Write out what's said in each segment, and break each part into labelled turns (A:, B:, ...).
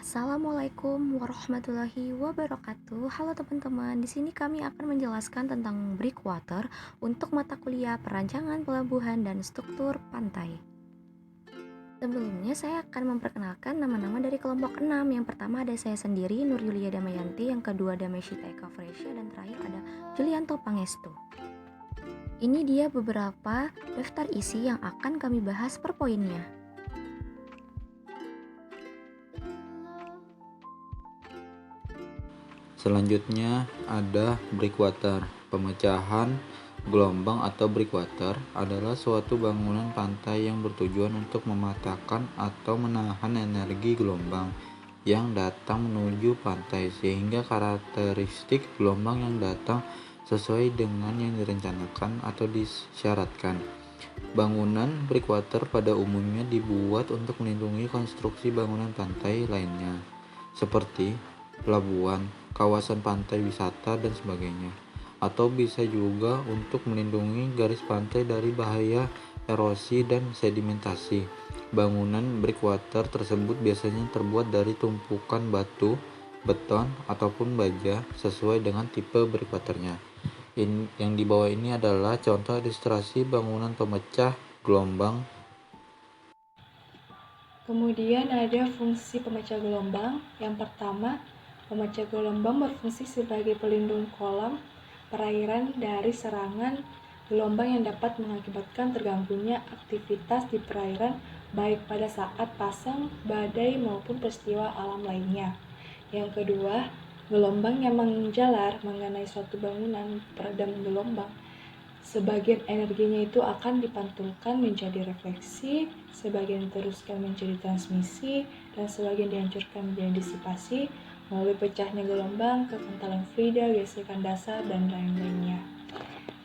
A: Assalamualaikum warahmatullahi wabarakatuh. Halo teman-teman, di sini kami akan menjelaskan tentang breakwater untuk mata kuliah perancangan pelabuhan dan struktur pantai. Sebelumnya saya akan memperkenalkan nama-nama dari kelompok 6. Yang pertama ada saya sendiri, Nur Yulia Damayanti, yang kedua ada Meshita Eka Fresya, dan terakhir ada Julianto Pangestu. Ini dia beberapa daftar isi yang akan kami bahas per poinnya.
B: Selanjutnya ada breakwater. Pemecahan gelombang atau breakwater adalah suatu bangunan pantai yang bertujuan untuk mematahkan atau menahan energi gelombang yang datang menuju pantai sehingga karakteristik gelombang yang datang sesuai dengan yang direncanakan atau disyaratkan. Bangunan breakwater pada umumnya dibuat untuk melindungi konstruksi bangunan pantai lainnya, seperti pelabuhan, kawasan pantai wisata, dan sebagainya. Atau bisa juga untuk melindungi garis pantai dari bahaya erosi dan sedimentasi. Bangunan breakwater tersebut biasanya terbuat dari tumpukan batu, beton, ataupun baja sesuai dengan tipe breakwaternya. Yang di bawah ini adalah contoh ilustrasi bangunan pemecah gelombang.
C: Kemudian ada fungsi pemecah gelombang. Yang pertama, pemecah gelombang berfungsi sebagai pelindung kolam perairan dari serangan gelombang yang dapat mengakibatkan terganggunya aktivitas di perairan baik pada saat pasang, badai, maupun peristiwa alam lainnya. Yang kedua, gelombang yang menjalar mengenai suatu bangunan peredam gelombang. Sebagian energinya itu akan dipantulkan menjadi refleksi, sebagian diteruskan menjadi transmisi, dan sebagian dihancurkan menjadi disipasi melalui pecahnya gelombang, kekentalan fluida, gesekan dasar, dan lain-lainnya.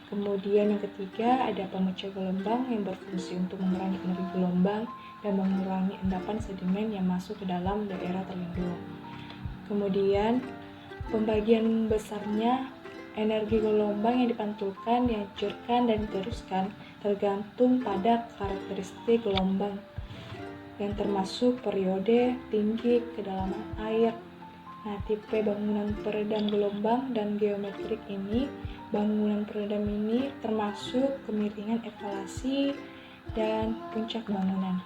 C: Kemudian yang ketiga ada pemecah gelombang yang berfungsi untuk mengurangi energi gelombang dan mengurangi endapan sedimen yang masuk ke dalam daerah terlindung. Kemudian pembagian besarnya energi gelombang yang dipantulkan, dihancurkan, dan diteruskan tergantung pada karakteristik gelombang yang termasuk periode, tinggi, kedalaman air. Nah, tipe bangunan peredam gelombang dan geometrik ini, bangunan peredam ini termasuk kemiringan evaluasi dan puncak bangunan.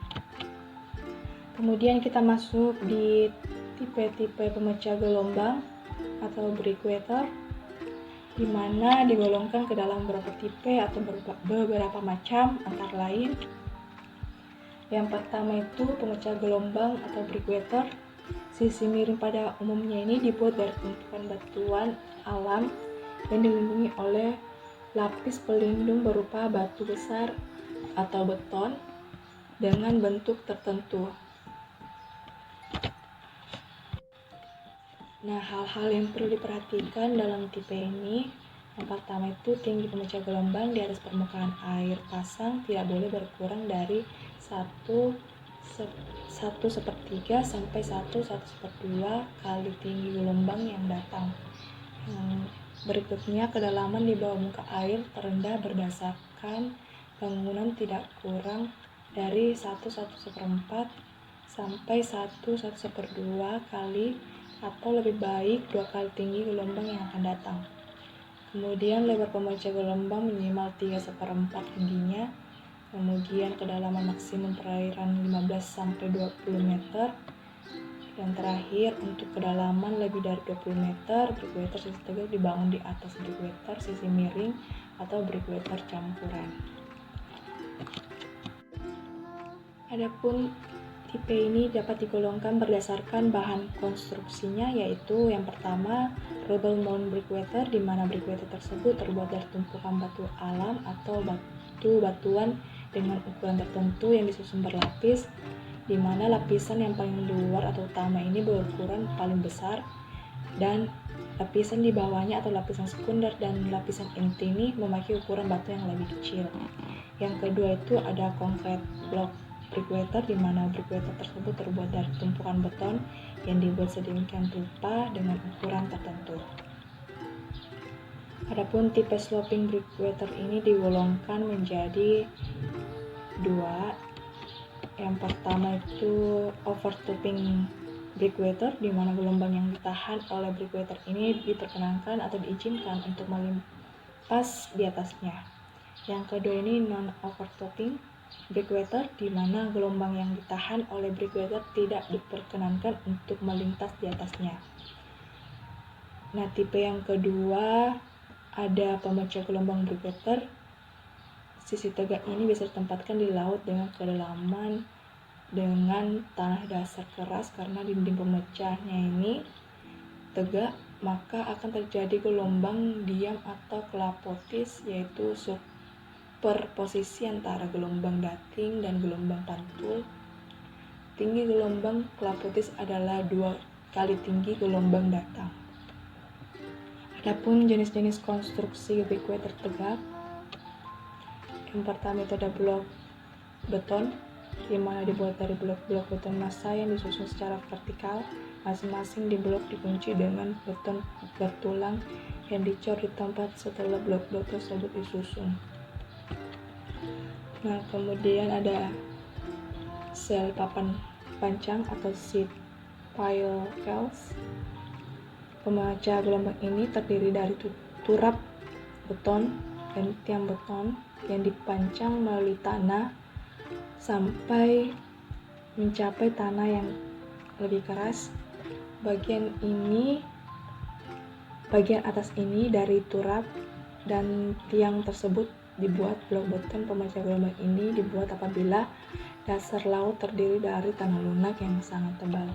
C: Kemudian kita masuk di tipe-tipe pemecah gelombang atau breakwater, di mana digolongkan ke dalam beberapa tipe atau beberapa macam, antara lain yang pertama itu pemecah gelombang atau breakwater. Sisi miring pada umumnya ini dibuat dari tumpukan batuan alam yang dilindungi oleh lapis pelindung berupa batu besar atau beton dengan bentuk tertentu. Nah, hal-hal yang perlu diperhatikan dalam tipe ini, yang pertama itu tinggi pemecah gelombang di atas permukaan air pasang tidak boleh berkurang dari 1/1/3 sampai 1/1/2 kali tinggi gelombang yang datang. Berikutnya, kedalaman di bawah muka air terendah berdasarkan bangunan tidak kurang dari 1/1/4 sampai 1/1/2 kali atau lebih baik 2 kali tinggi gelombang yang akan datang. Kemudian lebar pemecah gelombang minimal 3/4 tingginya. Kemudian kedalaman maksimum perairan 15-20 meter. Yang terakhir, untuk kedalaman lebih dari 20 meter, breakwater sisi tegak dibangun di atas breakwater sisi miring atau breakwater campuran. Adapun tipe ini dapat digolongkan berdasarkan bahan konstruksinya, yaitu yang pertama, rubble mound breakwater, di mana breakwater tersebut terbuat dari tumpukan batu alam atau batu-batuan dengan ukuran tertentu yang disusun berlapis, di mana lapisan yang paling luar atau utama ini berukuran paling besar, dan lapisan di bawahnya atau lapisan sekunder dan lapisan inti ini memiliki ukuran batu yang lebih kecil. Yang kedua itu ada concrete block breakwater, di mana breakwater tersebut terbuat dari tumpukan beton yang dibuat sedemikian rupa dengan ukuran tertentu. Adapun tipe sloping breakwater ini digolongkan menjadi dua. Yang pertama itu overtopping breakwater, di mana gelombang yang ditahan oleh breakwater ini diperkenankan atau diizinkan untuk melimpas di atasnya. Yang kedua ini non-overtopping breakwater, di mana gelombang yang ditahan oleh breakwater tidak diperkenankan untuk melintas di atasnya. Nah, tipe yang kedua ada pemecah gelombang breakwater. Sisi tegak ini bisa ditempatkan di laut dengan kedalaman dengan tanah dasar keras. Karena dinding pemecahnya ini tegak, maka akan terjadi gelombang diam atau klapotis, yaitu superposisi antara gelombang dating dan gelombang pantul. Tinggi gelombang klapotis adalah 2 kali tinggi gelombang datang. Adapun jenis-jenis konstruksi breakwater tegak, yang pertama itu ada blok beton, di mana dibuat dari blok-blok beton massa yang disusun secara vertikal. Masing-masing di blok dikunci dengan beton bertulang yang dicor di tempat setelah blok-blok tersebut disusun. Nah, kemudian ada sel papan pancang atau sheet pile cells. Pemecah gelombang ini terdiri dari turap beton dan tiang beton yang dipancang melalui tanah sampai mencapai tanah yang lebih keras. Bagian atas ini dari turap dan tiang tersebut dibuat. Blok beton pemecah gelombang ini dibuat apabila dasar laut terdiri dari tanah lunak yang sangat tebal.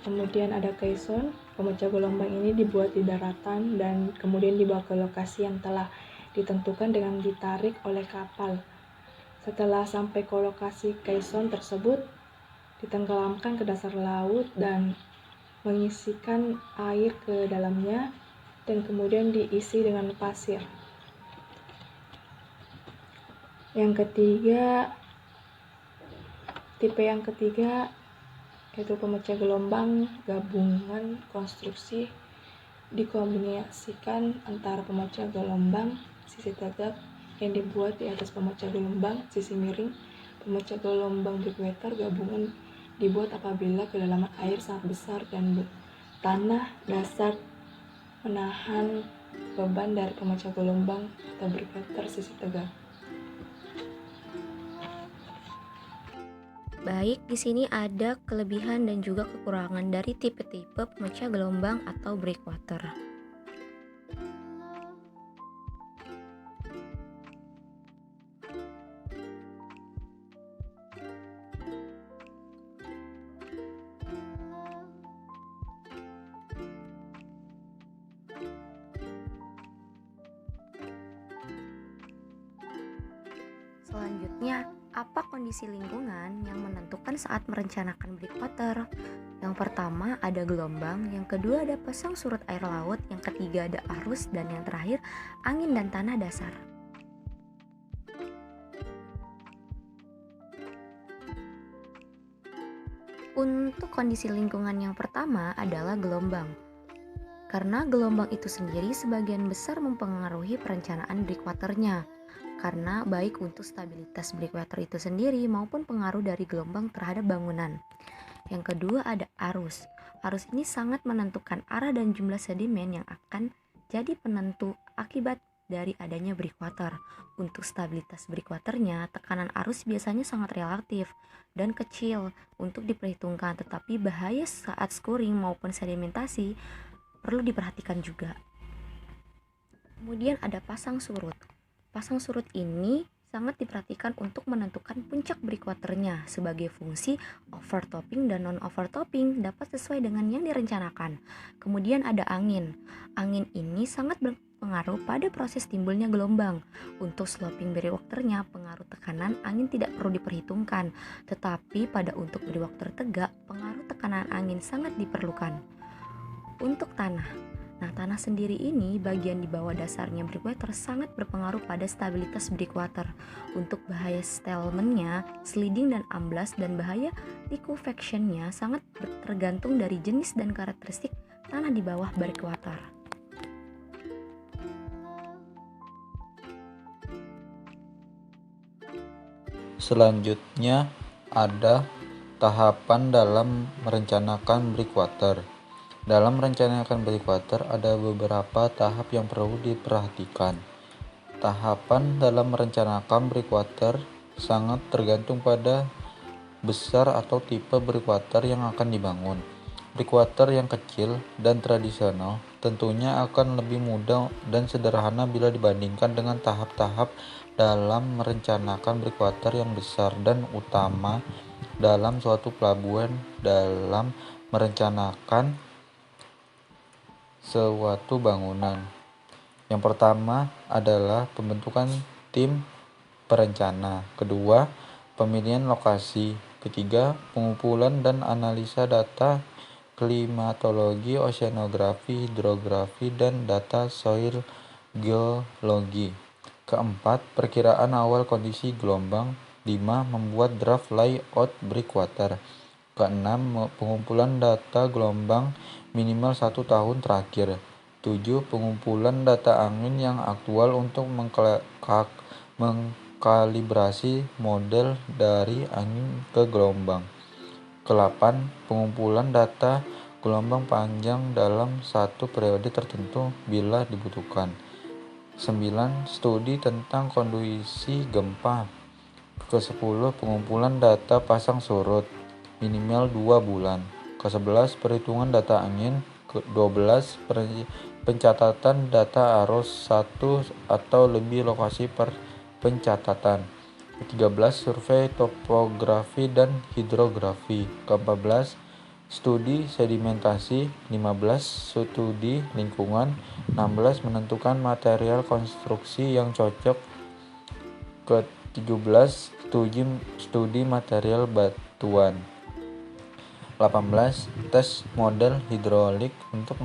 C: Kemudian ada caisson. Pemecah gelombang ini dibuat di daratan dan kemudian dibawa ke lokasi yang telah ditentukan dengan ditarik oleh kapal. Setelah sampai ke lokasi caisson tersebut, ditenggelamkan ke dasar laut dan mengisikan air ke dalamnya dan kemudian diisi dengan pasir. Tipe yang ketiga yaitu pemecah gelombang gabungan konstruksi, dikombinasikan antara pemecah gelombang sisi tegak yang dibuat di atas pemecah gelombang sisi miring. Pemecah gelombang breakwater gabungan dibuat apabila kedalaman air sangat besar dan tanah dasar menahan beban dari pemecah gelombang atau breakwater sisi tegak.
A: Baik, di sini ada kelebihan dan juga kekurangan dari tipe-tipe pemecah gelombang atau breakwater. Selanjutnya, apa kondisi lingkungan yang menentukan saat merencanakan breakwater? Yang pertama ada gelombang, yang kedua ada pasang surut air laut, yang ketiga ada arus, dan yang terakhir angin dan tanah dasar. Untuk kondisi lingkungan yang pertama adalah gelombang. Karena gelombang itu sendiri sebagian besar mempengaruhi perencanaan breakwaternya. Karena baik untuk stabilitas breakwater itu sendiri maupun pengaruh dari gelombang terhadap bangunan. Yang kedua ada arus. Arus ini sangat menentukan arah dan jumlah sedimen yang akan jadi penentu akibat dari adanya breakwater. Untuk stabilitas breakwaternya, tekanan arus biasanya sangat relatif dan kecil untuk diperhitungkan, tetapi bahaya saat skuring maupun sedimentasi perlu diperhatikan juga. Kemudian ada pasang surut. Pasang surut ini sangat diperhatikan untuk menentukan puncak breakwaternya sebagai fungsi overtopping dan non-overtopping dapat sesuai dengan yang direncanakan. Kemudian ada angin. Angin ini sangat berpengaruh pada proses timbulnya gelombang. Untuk sloping breakwaternya, pengaruh tekanan angin tidak perlu diperhitungkan, tetapi pada untuk breakwater tegak, pengaruh tekanan angin sangat diperlukan. Untuk tanah. Nah, tanah sendiri ini bagian di bawah dasarnya breakwater sangat berpengaruh pada stabilitas breakwater. Untuk bahaya stalmennya, sliding dan amblas, dan bahaya liquefactionnya sangat tergantung dari jenis dan karakteristik tanah di bawah breakwater.
B: Selanjutnya ada Tahapan dalam merencanakan breakwater. Dalam merencanakan breakwater ada beberapa tahap yang perlu diperhatikan. Tahapan dalam merencanakan breakwater sangat tergantung pada besar atau tipe breakwater yang akan dibangun. Breakwater yang kecil dan tradisional tentunya akan lebih mudah dan sederhana bila dibandingkan dengan tahap-tahap dalam merencanakan breakwater yang besar dan utama dalam suatu pelabuhan dalam merencanakan suatu bangunan. Yang pertama adalah pembentukan tim perencana. Kedua, pemilihan lokasi. Ketiga, pengumpulan dan analisa data klimatologi, oceanografi, hidrografi, dan data soil geologi. Keempat, perkiraan awal kondisi gelombang. 5. Membuat draft layout breakwater. Keenam, pengumpulan data gelombang minimal 1 tahun terakhir. 7. Pengumpulan data angin yang aktual untuk mengkalibrasi model dari angin ke gelombang. Ke-8. Pengumpulan data gelombang panjang dalam satu periode tertentu bila dibutuhkan. 9. Studi tentang kondisi gempa. Ke-10. Pengumpulan data pasang surut minimal 2 bulan. Ke-11. Perhitungan data angin. Ke-12. Pencatatan data arus 1 atau lebih lokasi per pencatatan. Ke-13. Survei topografi dan hidrografi. Ke-14. Studi sedimentasi. 15. Studi lingkungan. 16. Menentukan material konstruksi yang cocok. Ke-17. Studi material batuan. 18. Tes model hidrolik untuk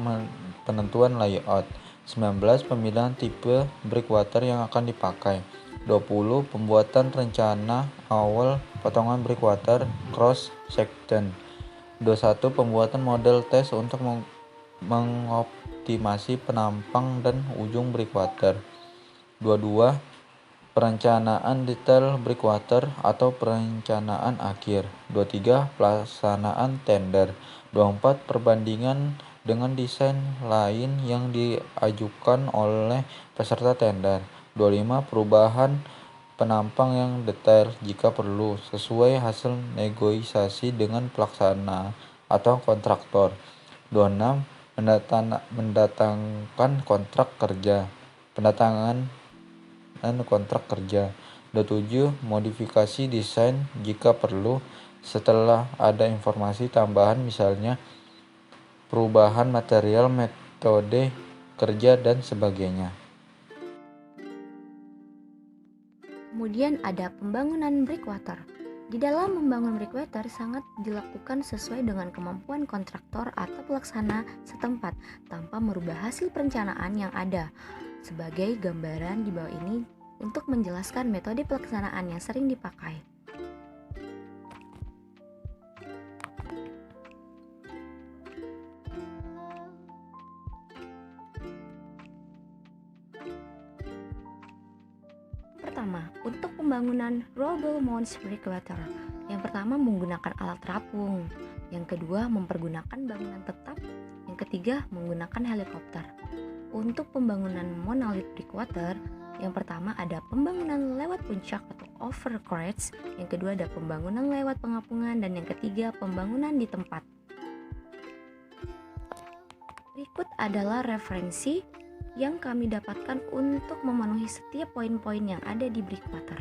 B: penentuan layout. 19. Pemilihan tipe breakwater yang akan dipakai. 20. Pembuatan rencana awal potongan breakwater cross section. 21. Pembuatan model tes untuk mengoptimasi penampang dan ujung breakwater. 22. Perencanaan detail breakwater atau perencanaan akhir. 23. Pelaksanaan tender. 24. Perbandingan dengan desain lain yang diajukan oleh peserta tender. 25. Perubahan penampang yang detail jika perlu, sesuai hasil negosiasi dengan pelaksana atau kontraktor. 26. Mendatangkan kontrak kerja. Pendatangan kontrak kerja. 27. Modifikasi desain jika perlu setelah ada informasi tambahan, misalnya perubahan material, metode kerja, dan sebagainya.
A: Kemudian ada pembangunan breakwater. Di dalam membangun breakwater sangat dilakukan sesuai dengan kemampuan kontraktor atau pelaksana setempat tanpa merubah hasil perencanaan yang ada. Sebagai gambaran di bawah ini untuk menjelaskan metode pelaksanaan yang sering dipakai. Pertama, untuk pembangunan Roble Mons Breakwater. Yang pertama menggunakan alat terapung. Yang kedua mempergunakan bangunan tetap. Yang ketiga menggunakan helikopter. Untuk pembangunan monolith breakwater, yang pertama ada pembangunan lewat puncak atau overcrest, yang kedua ada pembangunan lewat pengapungan, dan yang ketiga pembangunan di tempat. Berikut adalah referensi yang kami dapatkan untuk memenuhi setiap poin-poin yang ada di breakwater.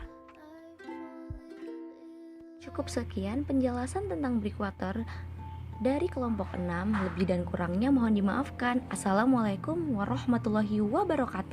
A: Cukup sekian penjelasan tentang breakwater dari kelompok 6, lebih dan kurangnya mohon dimaafkan. Assalamualaikum warahmatullahi wabarakatuh.